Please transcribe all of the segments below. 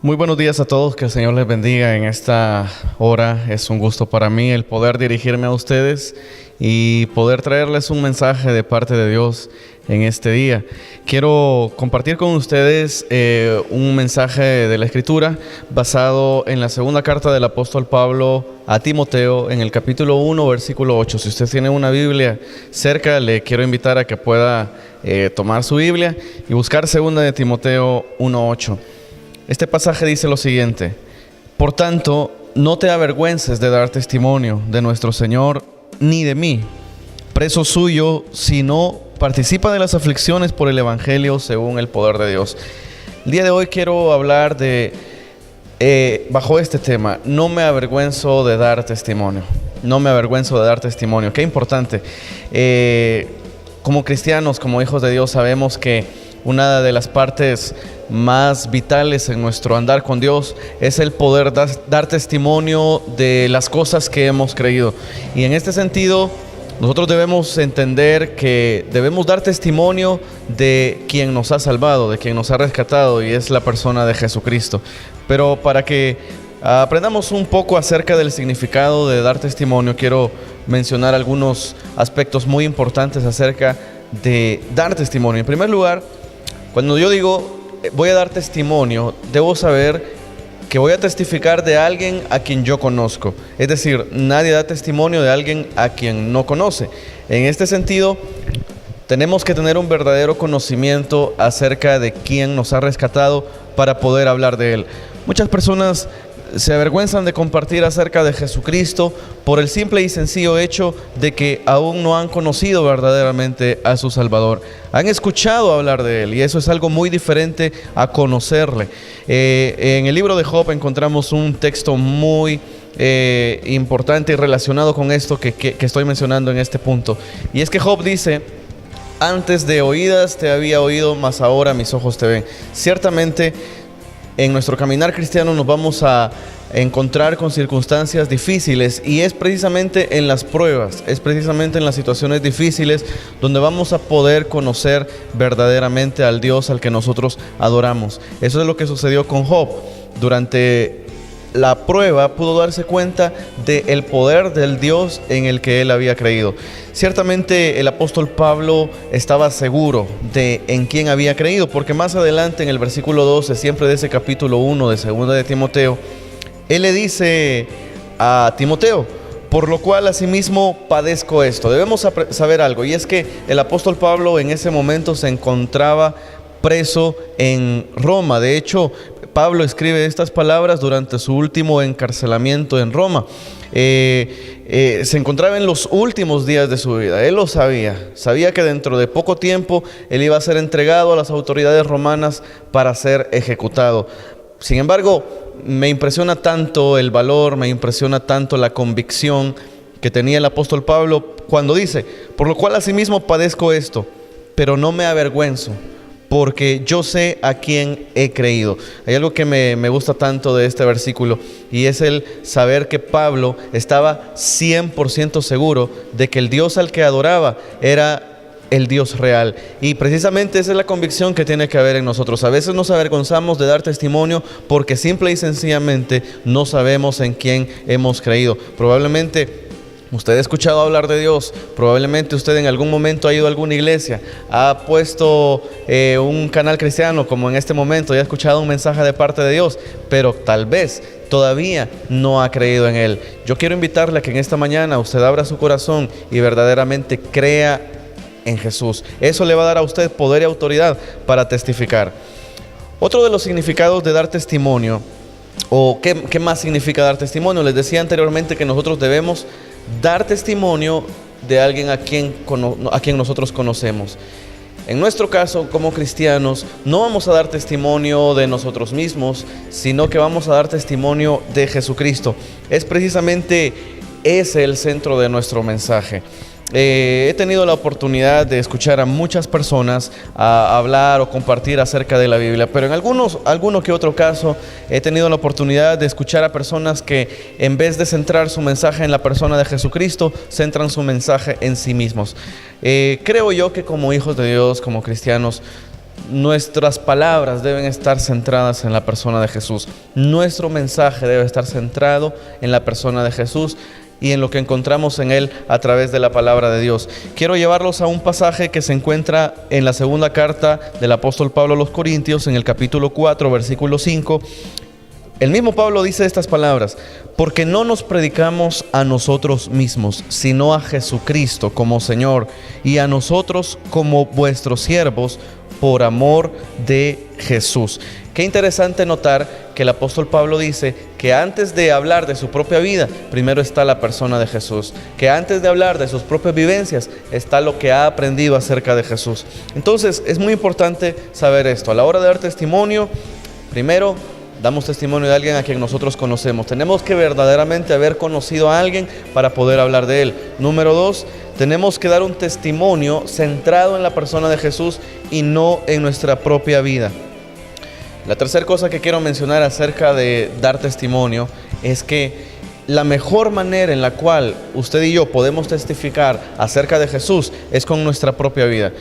Muy buenos días a todos, que el Señor les bendiga en esta hora. Es un gusto para mí el poder dirigirme a ustedes y poder traerles un mensaje de parte de Dios en este día. Quiero compartir con ustedes un mensaje de la Escritura basado en la segunda carta del apóstol Pablo a Timoteo, en el capítulo 1, versículo 8. Si usted tiene una Biblia cerca, le quiero invitar a que pueda tomar su Biblia y buscar segunda de Timoteo 1:8. Este pasaje dice lo siguiente: por tanto, no te avergüences de dar testimonio de nuestro Señor, ni de mí, preso suyo, sino participa de las aflicciones por el Evangelio según el poder de Dios. El día de hoy quiero hablar bajo este tema: no me avergüenzo de dar testimonio. No me avergüenzo de dar testimonio. Qué importante. Como cristianos, como hijos de Dios, sabemos que una de las partes más vitales en nuestro andar con Dios es el poder dar testimonio de las cosas que hemos creído. Y en este sentido, nosotros debemos entender que debemos dar testimonio de quien nos ha salvado, de quien nos ha rescatado, y es la persona de Jesucristo. Pero para que aprendamos un poco acerca del significado de dar testimonio, quiero mencionar algunos aspectos muy importantes acerca de dar testimonio. En primer lugar, cuando yo digo voy a dar testimonio, debo saber que voy a testificar de alguien a quien yo conozco. Es decir, nadie da testimonio de alguien a quien no conoce. En este sentido, tenemos que tener un verdadero conocimiento acerca de quién nos ha rescatado para poder hablar de él. Muchas personas se avergüenzan de compartir acerca de Jesucristo por el simple y sencillo hecho de que aún no han conocido verdaderamente a su Salvador. Han escuchado hablar de Él, y eso es algo muy diferente a conocerle. En el libro de Job encontramos un texto muy importante y relacionado con esto que estoy mencionando en este punto. Y es que Job dice: antes de oídas te había oído, mas ahora mis ojos te ven. Ciertamente, en nuestro caminar cristiano nos vamos a encontrar con circunstancias difíciles, y es precisamente en las pruebas, es precisamente en las situaciones difíciles donde vamos a poder conocer verdaderamente al Dios al que nosotros adoramos. Eso es lo que sucedió con Job. Durante la prueba pudo darse cuenta del poder del Dios en el que él había creído. Ciertamente el apóstol Pablo estaba seguro de en quién había creído, porque más adelante en el versículo 12, siempre de ese capítulo 1 de segunda de Timoteo, él le dice a Timoteo: por lo cual asimismo padezco esto. Debemos saber algo, y es que el apóstol Pablo en ese momento se encontraba preso en Roma. De hecho, Pablo escribe estas palabras durante su último encarcelamiento en Roma. Se encontraba en los últimos días de su vida. Él lo sabía que dentro de poco tiempo él iba a ser entregado a las autoridades romanas para ser ejecutado. Sin embargo, me impresiona tanto el valor, me impresiona tanto la convicción que tenía el apóstol Pablo cuando dice: por lo cual asimismo padezco esto, pero no me avergüenzo, porque yo sé a quién he creído. Hay algo que me gusta tanto de este versículo, y es el saber que Pablo estaba 100% seguro de que el Dios al que adoraba era el Dios real. Y precisamente esa es la convicción que tiene que haber en nosotros. A veces nos avergonzamos de dar testimonio porque simple y sencillamente no sabemos en quién hemos creído. Probablemente usted ha escuchado hablar de Dios, probablemente usted en algún momento ha ido a alguna iglesia, ha puesto un canal cristiano como en este momento y ha escuchado un mensaje de parte de Dios, pero tal vez todavía no ha creído en Él. Yo quiero invitarle a que en esta mañana usted abra su corazón y verdaderamente crea en Jesús. Eso le va a dar a usted poder y autoridad para testificar. Otro de los significados de dar testimonio, o qué más significa dar testimonio, les decía anteriormente que nosotros debemos dar testimonio de alguien a quien nosotros conocemos. En nuestro caso, como cristianos, no vamos a dar testimonio de nosotros mismos, sino que vamos a dar testimonio de Jesucristo. Es precisamente ese el centro de nuestro mensaje. He tenido la oportunidad de escuchar a muchas personas hablar o compartir acerca de la Biblia, pero en alguno que otro caso he tenido la oportunidad de escuchar a personas que, en vez de centrar su mensaje en la persona de Jesucristo, centran su mensaje en sí mismos. Creo yo que como hijos de Dios, como cristianos, nuestras palabras deben estar centradas en la persona de Jesús. Nuestro mensaje debe estar centrado en la persona de Jesús y en lo que encontramos en Él a través de la palabra de Dios. Quiero llevarlos a un pasaje que se encuentra en la segunda carta del apóstol Pablo a los Corintios, en el capítulo 4, versículo 5. El mismo Pablo dice estas palabras: porque no nos predicamos a nosotros mismos, sino a Jesucristo como Señor, y a nosotros como vuestros siervos, por amor de Jesús. Qué interesante notar que el apóstol Pablo dice que antes de hablar de su propia vida, primero está la persona de Jesús. Que antes de hablar de sus propias vivencias, está lo que ha aprendido acerca de Jesús. Entonces, es muy importante saber esto. A la hora de dar testimonio, primero damos testimonio de alguien a quien nosotros conocemos. Tenemos que verdaderamente haber conocido a alguien para poder hablar de él. Número 2, tenemos que dar un testimonio centrado en la persona de Jesús y no en nuestra propia vida. La tercera cosa que quiero mencionar acerca de dar testimonio es que la mejor manera en la cual usted y yo podemos testificar acerca de Jesús es con nuestra propia vida.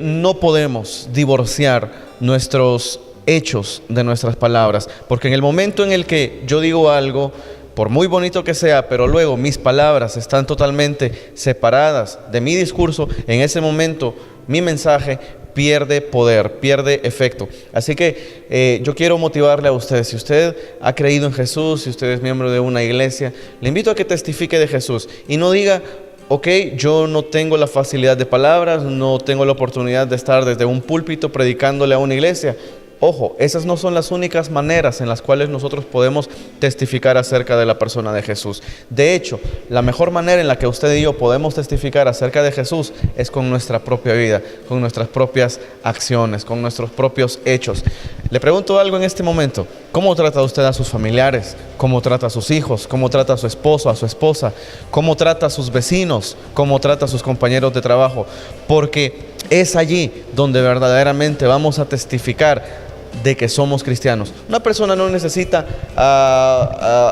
No podemos divorciar nuestros hechos de nuestras palabras, porque en el momento en el que yo digo algo, por muy bonito que sea, pero luego mis palabras están totalmente separadas de mi discurso, en ese momento mi mensaje pierde poder, pierde efecto. Así que yo quiero motivarle a usted. Si usted ha creído en Jesús, si usted es miembro de una iglesia, le invito a que testifique de Jesús y no diga: ok, yo no tengo la facilidad de palabras, no tengo la oportunidad de estar desde un púlpito predicándole a una iglesia. Ojo, esas no son las únicas maneras en las cuales nosotros podemos testificar acerca de la persona de Jesús. De hecho, la mejor manera en la que usted y yo podemos testificar acerca de Jesús es con nuestra propia vida, con nuestras propias acciones, con nuestros propios hechos. Le pregunto algo en este momento: ¿cómo trata usted a sus familiares? ¿Cómo trata a sus hijos? ¿Cómo trata a su esposo, a su esposa? ¿Cómo trata a sus vecinos? ¿Cómo trata a sus compañeros de trabajo? Porque es allí donde verdaderamente vamos a testificar de que somos cristianos. Una persona no necesita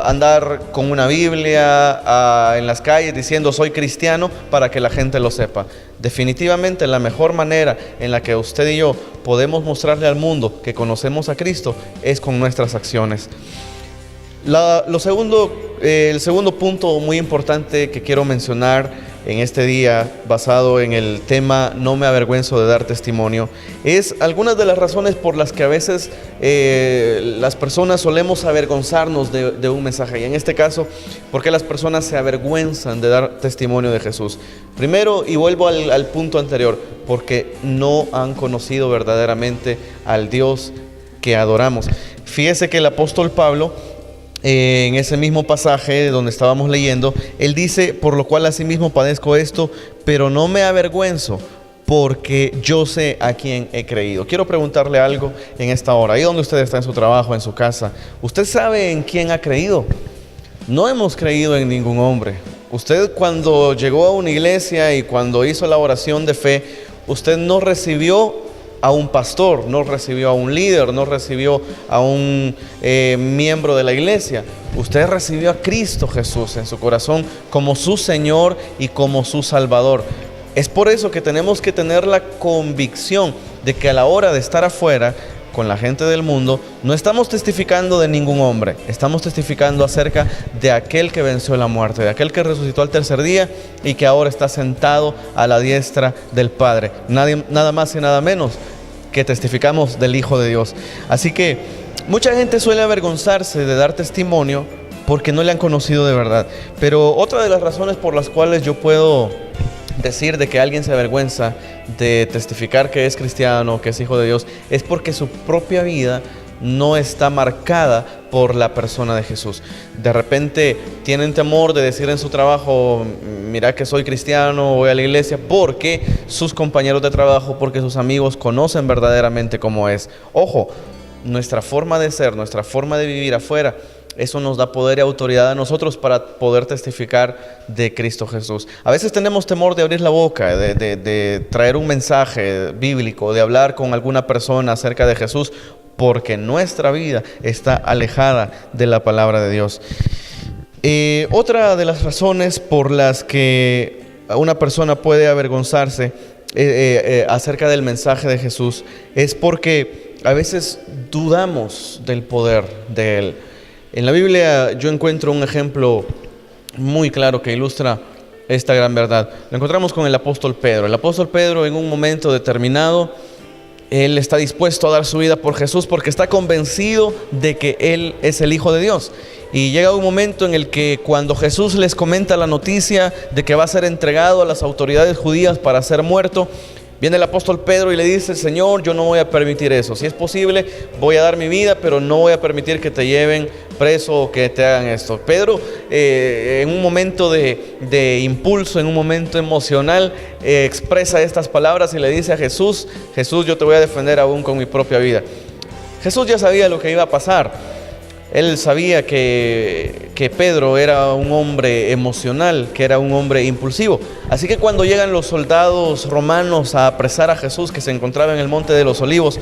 andar con una Biblia en las calles diciendo soy cristiano para que la gente lo sepa. Definitivamente la mejor manera en la que usted y yo podemos mostrarle al mundo que conocemos a Cristo es con nuestras acciones. El segundo punto muy importante que quiero mencionar en este día, basado en el tema no me avergüenzo de dar testimonio, es algunas de las razones por las que a veces las personas solemos avergonzarnos de un mensaje. Y en este caso, ¿por qué las personas se avergüenzan de dar testimonio de Jesús? Primero, y vuelvo al punto anterior, porque no han conocido verdaderamente al Dios que adoramos. Fíjese que el apóstol Pablo, en ese mismo pasaje donde estábamos leyendo, él dice: por lo cual asimismo padezco esto, pero no me avergüenzo, porque yo sé a quién he creído. Quiero preguntarle algo en esta hora, ahí donde usted está, en su trabajo, en su casa, ¿usted sabe en quién ha creído? No hemos creído en ningún hombre. Usted, cuando llegó a una iglesia y cuando hizo la oración de fe, usted no recibió a un pastor, no recibió a un líder, no recibió a un miembro de la iglesia. Usted recibió a Cristo Jesús en su corazón como su Señor y como su Salvador. Es por eso que tenemos que tener la convicción de que a la hora de estar afuera con la gente del mundo, no estamos testificando de ningún hombre, estamos testificando acerca de aquel que venció la muerte, de aquel que resucitó al tercer día y que ahora está sentado a la diestra del Padre. Nada más y nada menos que testificamos del Hijo de Dios. Así que mucha gente suele avergonzarse de dar testimonio porque no le han conocido de verdad. Pero otra de las razones por las cuales yo puedo decir de que alguien se avergüenza de testificar que es cristiano, que es hijo de Dios, es porque su propia vida no está marcada por la persona de Jesús. De repente tienen temor de decir en su trabajo: mira que soy cristiano, voy a la iglesia, porque sus compañeros de trabajo, porque sus amigos conocen verdaderamente cómo es. Ojo, nuestra forma de ser, nuestra forma de vivir afuera, eso nos da poder y autoridad a nosotros para poder testificar de Cristo Jesús. A veces tenemos temor de abrir la boca, de traer un mensaje bíblico, de hablar con alguna persona acerca de Jesús, porque nuestra vida está alejada de la palabra de Dios. Otra de las razones por las que una persona puede avergonzarse acerca del mensaje de Jesús es porque a veces dudamos del poder de Él. En la Biblia yo encuentro un ejemplo muy claro que ilustra esta gran verdad. Lo encontramos con el apóstol Pedro. El apóstol Pedro, en un momento determinado, él está dispuesto a dar su vida por Jesús porque está convencido de que Él es el Hijo de Dios. Y llega un momento en el que cuando Jesús les comenta la noticia de que va a ser entregado a las autoridades judías para ser muerto, viene el apóstol Pedro y le dice: Señor, yo no voy a permitir eso. Si es posible, voy a dar mi vida, pero no voy a permitir que te lleven preso o que te hagan esto. Pedro, en un momento de impulso, en un momento emocional, expresa estas palabras y le dice a Jesús: Jesús, yo te voy a defender aún con mi propia vida. Jesús ya sabía lo que iba a pasar. Él sabía que Pedro era un hombre emocional, que era un hombre impulsivo. Así que cuando llegan los soldados romanos a apresar a Jesús, que se encontraba en el Monte de los Olivos,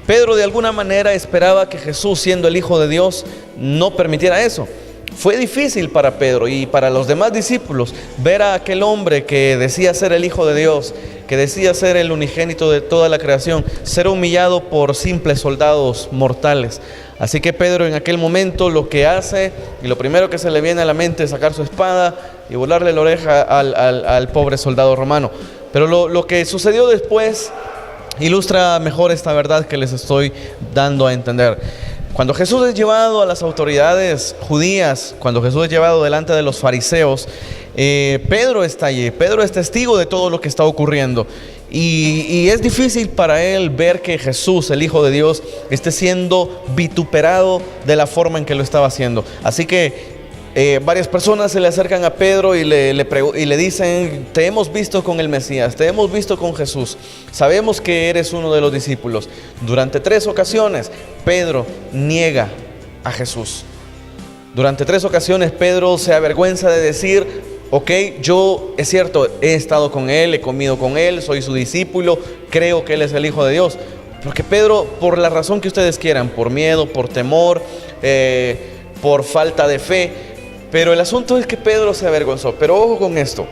Pedro de alguna manera esperaba que Jesús, siendo el Hijo de Dios, no permitiera eso. Fue difícil para Pedro y para los demás discípulos ver a aquel hombre que decía ser el Hijo de Dios, que decía ser el unigénito de toda la creación, ser humillado por simples soldados mortales. Así que Pedro en aquel momento lo que hace, y lo primero que se le viene a la mente, es sacar su espada y volarle la oreja al pobre soldado romano. Pero lo que sucedió después ilustra mejor esta verdad que les estoy dando a entender. Cuando Jesús es llevado a las autoridades judías, cuando Jesús es llevado delante de los fariseos, Pedro está allí. Pedro es testigo de todo lo que está ocurriendo. Y es difícil para él ver que Jesús, el Hijo de Dios, esté siendo vituperado de la forma en que lo estaba haciendo. Así que varias personas se le acercan a Pedro y le dicen: te hemos visto con el Mesías, te hemos visto con Jesús, sabemos que eres uno de los discípulos. Durante 3 ocasiones Pedro niega a Jesús. Durante 3 ocasiones Pedro se avergüenza de decir: ok, yo es cierto, he estado con Él, he comido con Él, soy su discípulo, creo que Él es el Hijo de Dios. Porque Pedro, por la razón que ustedes quieran, por miedo, por temor, por falta de fe, pero el asunto es que Pedro se avergonzó. Pero ojo con esto,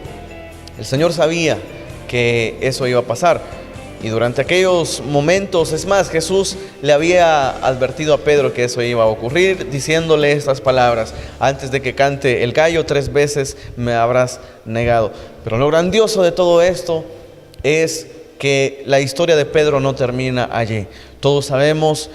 el Señor sabía que eso iba a pasar. Y durante aquellos momentos, es más, Jesús le había advertido a Pedro que eso iba a ocurrir, diciéndole estas palabras: antes de que cante el gallo, 3 veces me habrás negado. Pero lo grandioso de todo esto es que la historia de Pedro no termina allí. Todos sabemos,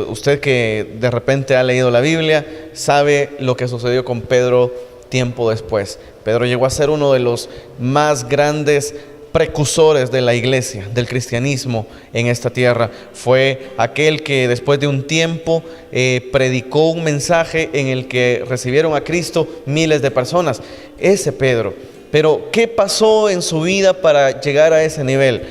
usted que de repente ha leído la Biblia, sabe lo que sucedió con Pedro tiempo después. Pedro llegó a ser uno de los más grandes precursores de la iglesia, del cristianismo en esta tierra. Fue aquel que después de un tiempo predicó un mensaje en el que recibieron a Cristo miles de personas. Ese Pedro. Pero ¿qué pasó en su vida para llegar a ese nivel?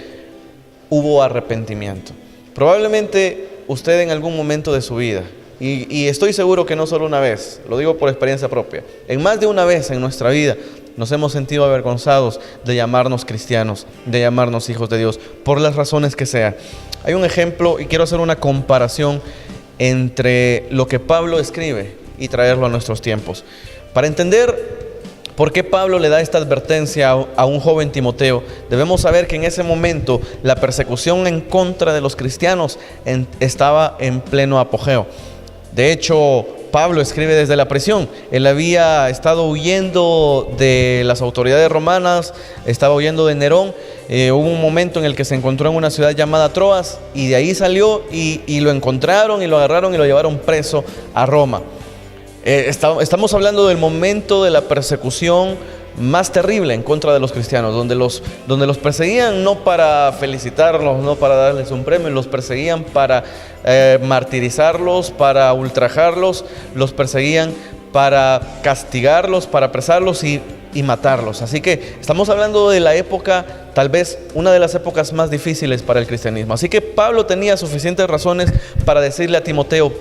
Hubo arrepentimiento. Probablemente usted en algún momento de su vida, y estoy seguro que no solo una vez, lo digo por experiencia propia, en más de una vez en nuestra vida nos hemos sentido avergonzados de llamarnos cristianos, de llamarnos hijos de Dios, por las razones que sean. Hay un ejemplo y quiero hacer una comparación entre lo que Pablo escribe y traerlo a nuestros tiempos. Para entender por qué Pablo le da esta advertencia a un joven Timoteo, debemos saber que en ese momento la persecución en contra de los cristianos estaba en pleno apogeo. De hecho, Pablo escribe desde la prisión. Él había estado huyendo de las autoridades romanas, estaba huyendo de Nerón. Hubo un momento en el que se encontró en una ciudad llamada Troas y de ahí salió y lo encontraron y lo agarraron y lo llevaron preso a Roma. Estamos hablando del momento de la persecución más terrible en contra de los cristianos, donde los perseguían no para felicitarlos, no para darles un premio, los perseguían para martirizarlos, para ultrajarlos, los perseguían para castigarlos, para apresarlos y matarlos. Así que estamos hablando de la época, tal vez una de las épocas más difíciles para el cristianismo. Así que Pablo tenía suficientes razones para decirle a Timoteo: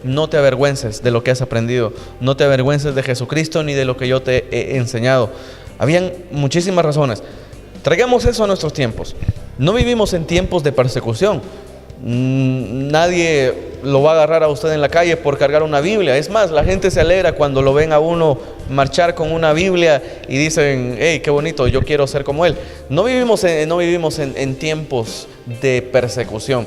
no te avergüences de lo que has aprendido, no te avergüences de Jesucristo ni de lo que yo te he enseñado. Habían muchísimas razones. Traigamos eso a nuestros tiempos. No vivimos en tiempos de persecución. Nadie lo va a agarrar a usted en la calle por cargar una Biblia. Es más, la gente se alegra cuando lo ven a uno marchar con una Biblia y dicen, hey, qué bonito, yo quiero ser como él. No vivimos en tiempos de persecución,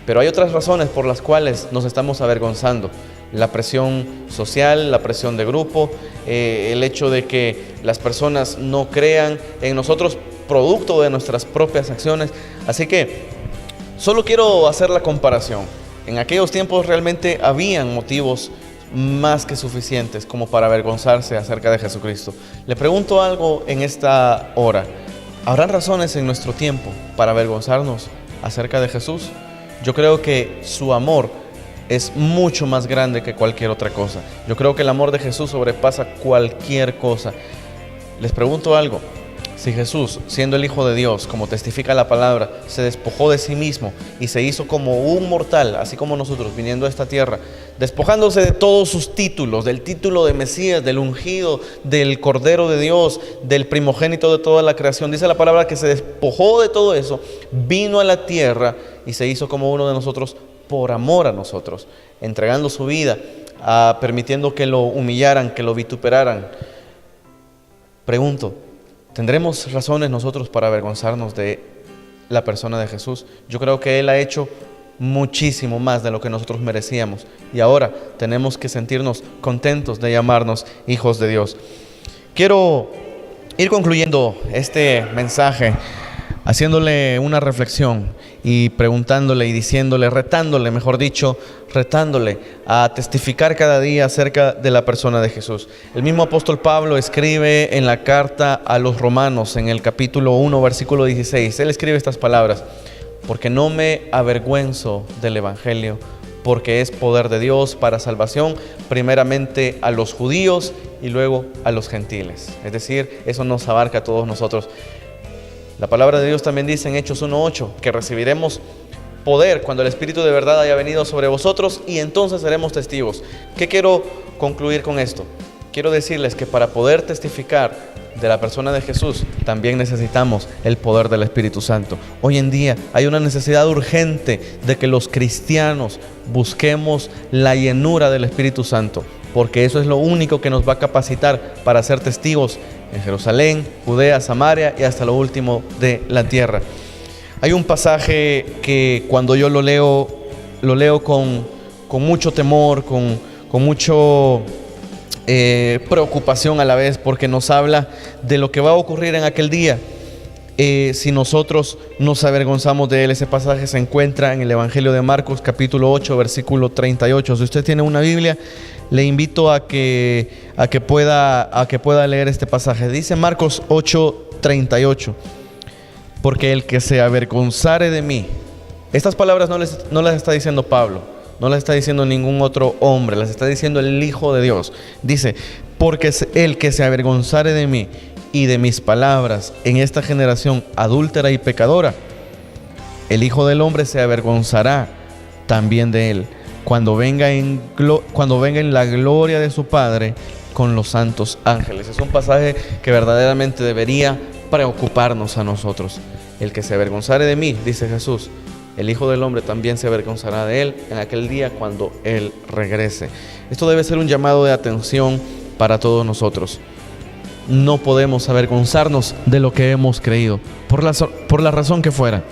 pero hay otras razones por las cuales nos estamos avergonzando. La presión social, la presión de grupo, el hecho de que las personas no crean en nosotros producto de nuestras propias acciones. Así que solo quiero hacer la comparación. En aquellos tiempos realmente habían motivos más que suficientes como para avergonzarse acerca de Jesucristo. Le pregunto algo en esta hora. ¿Habrán razones en nuestro tiempo para avergonzarnos acerca de Jesús? Yo creo que su amor es mucho más grande que cualquier otra cosa. Yo creo que el amor de Jesús sobrepasa cualquier cosa. Les pregunto algo. Si Jesús, siendo el Hijo de Dios, como testifica la palabra, se despojó de sí mismo y se hizo como un mortal, así como nosotros, viniendo a esta tierra, despojándose de todos sus títulos, del título de Mesías, del ungido, del Cordero de Dios, del primogénito de toda la creación, dice la palabra que se despojó de todo eso, vino a la tierra y se hizo como uno de nosotros por amor a nosotros, entregando su vida, permitiendo que lo humillaran, que lo vituperaran. Pregunto, ¿tendremos razones nosotros para avergonzarnos de la persona de Jesús? Yo creo que Él ha hecho muchísimo más de lo que nosotros merecíamos y ahora tenemos que sentirnos contentos de llamarnos hijos de Dios. Quiero ir concluyendo este mensaje haciéndole una reflexión y preguntándole y diciéndole, retándole a testificar cada día acerca de la persona de Jesús. El mismo apóstol Pablo escribe en la carta a los Romanos, en el capítulo 1, versículo 16, él escribe estas palabras: porque no me avergüenzo del evangelio, porque es poder de Dios para salvación, primeramente a los judíos y luego a los gentiles. Es decir, eso nos abarca a todos nosotros. La palabra de Dios también dice en Hechos 1:8 que recibiremos poder cuando el Espíritu de verdad haya venido sobre vosotros y entonces seremos testigos. ¿Qué quiero concluir con esto? Quiero decirles que para poder testificar de la persona de Jesús también necesitamos el poder del Espíritu Santo. Hoy en día hay una necesidad urgente de que los cristianos busquemos la llenura del Espíritu Santo, porque eso es lo único que nos va a capacitar para ser testigos en Jerusalén, Judea, Samaria y hasta lo último de la tierra. Hay un pasaje que cuando yo lo leo con mucho temor, con mucho preocupación a la vez, porque nos habla de lo que va a ocurrir en aquel día si nosotros nos avergonzamos de él. Ese pasaje se encuentra en el Evangelio de Marcos, capítulo 8, versículo 38. Si usted tiene una Biblia, le invito a que pueda leer este pasaje. Dice Marcos 8:38, porque el que se avergonzare de mí. Estas palabras no las está diciendo Pablo, no las está diciendo ningún otro hombre, las está diciendo el Hijo de Dios. Dice, porque el que se avergonzare de mí y de mis palabras en esta generación adúltera y pecadora, el Hijo del Hombre se avergonzará también de él cuando venga en la gloria de su Padre con los santos ángeles. Es un pasaje que verdaderamente debería preocuparnos a nosotros. El que se avergonzare de mí, dice Jesús, el Hijo del Hombre también se avergonzará de él en aquel día cuando Él regrese. Esto debe ser un llamado de atención para todos nosotros. No podemos avergonzarnos de lo que hemos creído, por la razón que fuera.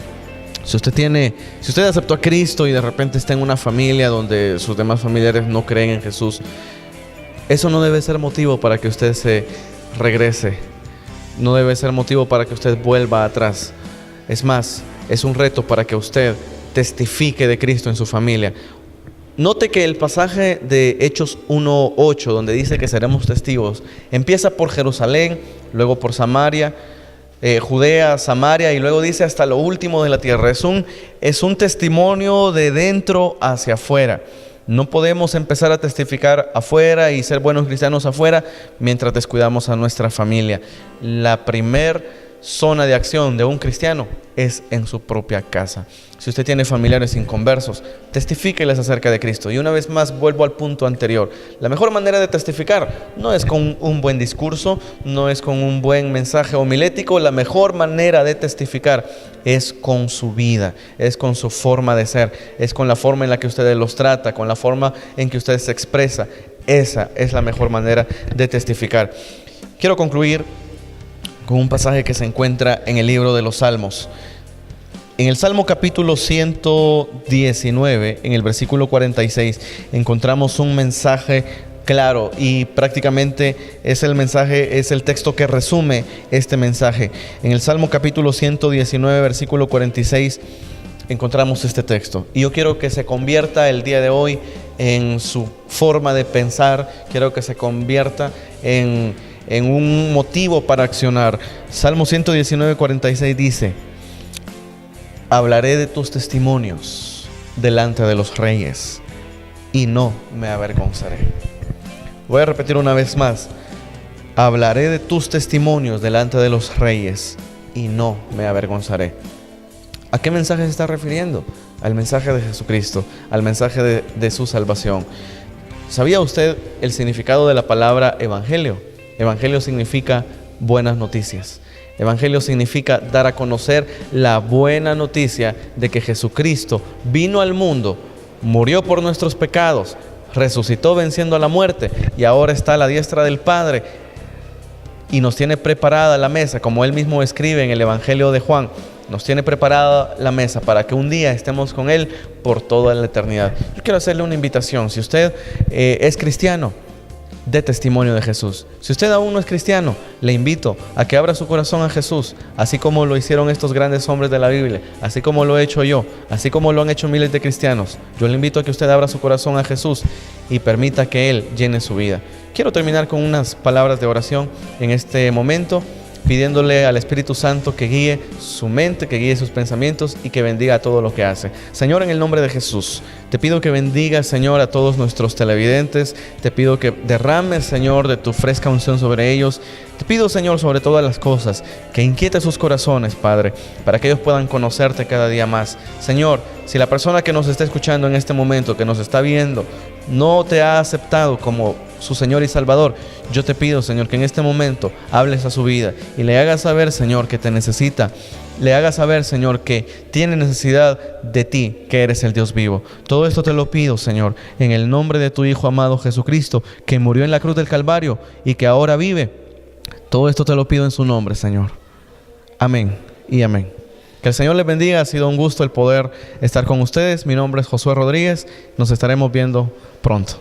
Si usted aceptó a Cristo y de repente está en una familia donde sus demás familiares no creen en Jesús, eso no debe ser motivo para que usted se regrese. No debe ser motivo para que usted vuelva atrás. Es más, es un reto para que usted testifique de Cristo en su familia. Note que el pasaje de Hechos 1:8, donde dice que seremos testigos, empieza por Jerusalén, luego por Samaria, Judea, Samaria, y luego dice hasta lo último de la tierra. Es un testimonio de dentro hacia afuera. No podemos empezar a testificar afuera y ser buenos cristianos afuera mientras descuidamos a nuestra familia. La primer zona de acción de un cristiano es en su propia casa. Si usted tiene familiares inconversos, testifíqueles acerca de Cristo. Y una vez más vuelvo al punto anterior. La mejor manera de testificar no es con un buen discurso, no es con un buen mensaje homilético. La mejor manera de testificar es con su vida, es con su forma de ser, es con la forma en la que usted los trata, con la forma en que usted se expresa. Esa es la mejor manera de testificar. Quiero concluir con un pasaje que se encuentra en el libro de los Salmos. En el Salmo capítulo 119, en el versículo 46, encontramos un mensaje claro y prácticamente es el texto que resume este mensaje. En el Salmo capítulo 119, versículo 46, encontramos este texto. Y yo quiero que se convierta el día de hoy en su forma de pensar, quiero que se convierta en un motivo para accionar. Salmo 119, 46 dice: hablaré de tus testimonios delante de los reyes y no me avergonzaré. Voy a repetir una vez más: hablaré de tus testimonios delante de los reyes y no me avergonzaré. ¿A qué mensaje se está refiriendo? Al mensaje de Jesucristo, al mensaje de su salvación. ¿Sabía usted el significado de la palabra evangelio? Evangelio significa buenas noticias. Evangelio significa dar a conocer la buena noticia de que Jesucristo vino al mundo, murió por nuestros pecados, resucitó venciendo a la muerte y ahora está a la diestra del Padre y nos tiene preparada la mesa, como él mismo escribe en el Evangelio de Juan. Nos tiene preparada la mesa para que un día estemos con Él por toda la eternidad. Yo quiero hacerle una invitación. Si usted es cristiano, dé testimonio de Jesús. Si usted aún no es cristiano, le invito a que abra su corazón a Jesús, así como lo hicieron estos grandes hombres de la Biblia, así como lo he hecho yo, así como lo han hecho miles de cristianos. Yo le invito a que usted abra su corazón a Jesús y permita que Él llene su vida. Quiero terminar con unas palabras de oración en este momento, pidiéndole al Espíritu Santo que guíe su mente, que guíe sus pensamientos y que bendiga todo lo que hace. Señor, en el nombre de Jesús, te pido que bendiga, Señor, a todos nuestros televidentes. Te pido que derrames, Señor, de tu fresca unción sobre ellos. Te pido, Señor, sobre todas las cosas, que inquiete sus corazones, Padre, para que ellos puedan conocerte cada día más. Señor, si la persona que nos está escuchando en este momento, que nos está viendo, no te ha aceptado como su Señor y Salvador, yo te pido, Señor, que en este momento hables a su vida y le hagas saber, Señor, que te necesita. Le hagas saber, Señor, que tiene necesidad de ti, que eres el Dios vivo. Todo esto te lo pido, Señor, en el nombre de tu Hijo amado Jesucristo, que murió en la cruz del Calvario y que ahora vive. Todo esto te lo pido en su nombre, Señor. Amén y amén. Que el Señor les bendiga. Ha sido un gusto el poder estar con ustedes. Mi nombre es Josué Rodríguez. Nos estaremos viendo pronto.